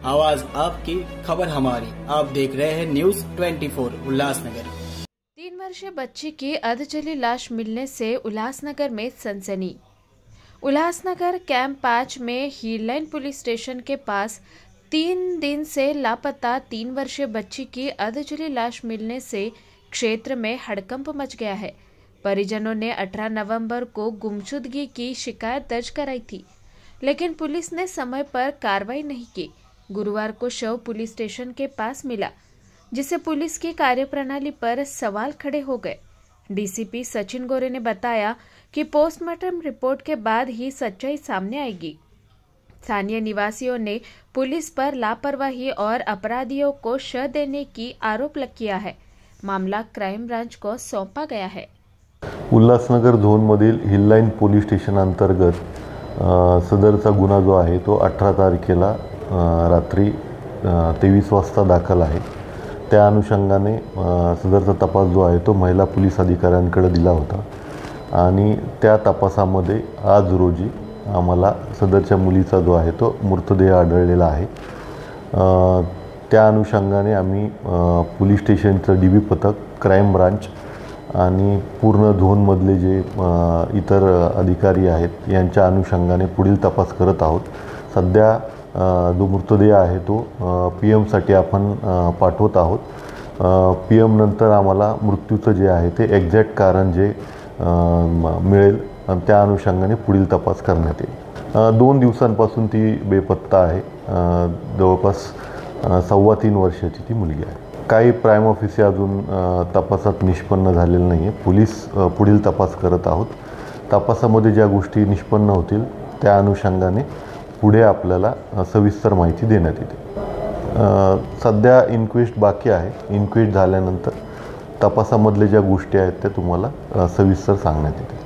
आवाज आपकी, खबर हमारी। आप देख रहे हैं न्यूज 24 उल्लासनगर। 3 वर्षीय बच्ची की अधजली लाश मिलने से उल्लासनगर में सनसनी। उल्लासनगर कैंप 5 में हीरलाइन पुलिस स्टेशन के पास 3 दिन से लापता 3 वर्षीय बच्ची की अधजली लाश मिलने से क्षेत्र में हड़कंप मच गया है। परिजनों ने 18 नवंबर को गुमशुदगी की शिकायत दर्ज कराई थी, लेकिन पुलिस ने समय पर कार्रवाई नहीं की। गुरुवार को शव पुलिस स्टेशन के पास मिला, जिससे पुलिस की कार्यप्रणाली पर सवाल खड़े हो गए। डीसीपी सचिन गोरे ने बताया कि पोस्टमार्टम रिपोर्ट के बाद ही सच्चाई सामने आएगी। स्थानीय निवासियों ने पुलिस पर लापरवाही और अपराधियों को शह देने की आरोप किया है। मामला क्राइम ब्रांच को सौंपा गया है। उल्हासनगर झोनमधील हिललाईन पोलीस स्टेशन अंतर्गत सदरचा गुन्हा जो आहे तो 18 तारखेला रात्री 23 वाजता दाखल आहे। त्या अनुषंगाने सदरचा तपास जो आहे तो महिला पोलीस अधिकाऱ्यांकडे दिला होता आणि त्या तपासामध्ये आज रोजी आम्हाला सदरच्या मुलीचा जो आहे तो मृतदेह आढळलेला आहे। त्या अनुषंगाने आम्ही पोलीस स्टेशनचं डीबी पथक, क्राइम ब्रांच आणि पूर्ण झोनमधले जे इतर अधिकारी आहेत यांच्या अनुषंगाने पुढील तपास करत आहोत। सध्या जो मृतदेह आहे तो पीएमसाठी आपण पाठवत आहोत। पीएम नंतर आम्हाला मृत्यूचं जे आहे ते एक्झॅक्ट कारण जे मिळेल त्या अनुषंगाने पुढील तपास करण्यात येईल। 2 दिवसांपासून ती बेपत्ता आहे। जवळपास 3.25 वर्षाची ती मुलगी आहे। काही प्राइम ऑफिसर अजून तपासात निष्पन्न झालेले नाही आहे। पोलीस पुढील तपास करत आहोत। तपासामध्ये ज्या गोष्टी निष्पन्न होतील त्या अनुषंगाने पुढे आपल्याला सविस्तर माहिती देण्यात येते। सध्या इन्क्वेस्ट बाकी आहे। इन्क्वेस्ट झाल्यानंतर तपासामधले ज्या गोष्टी आहेत त्या तुम्हाला सविस्तर सांगण्यात येतील।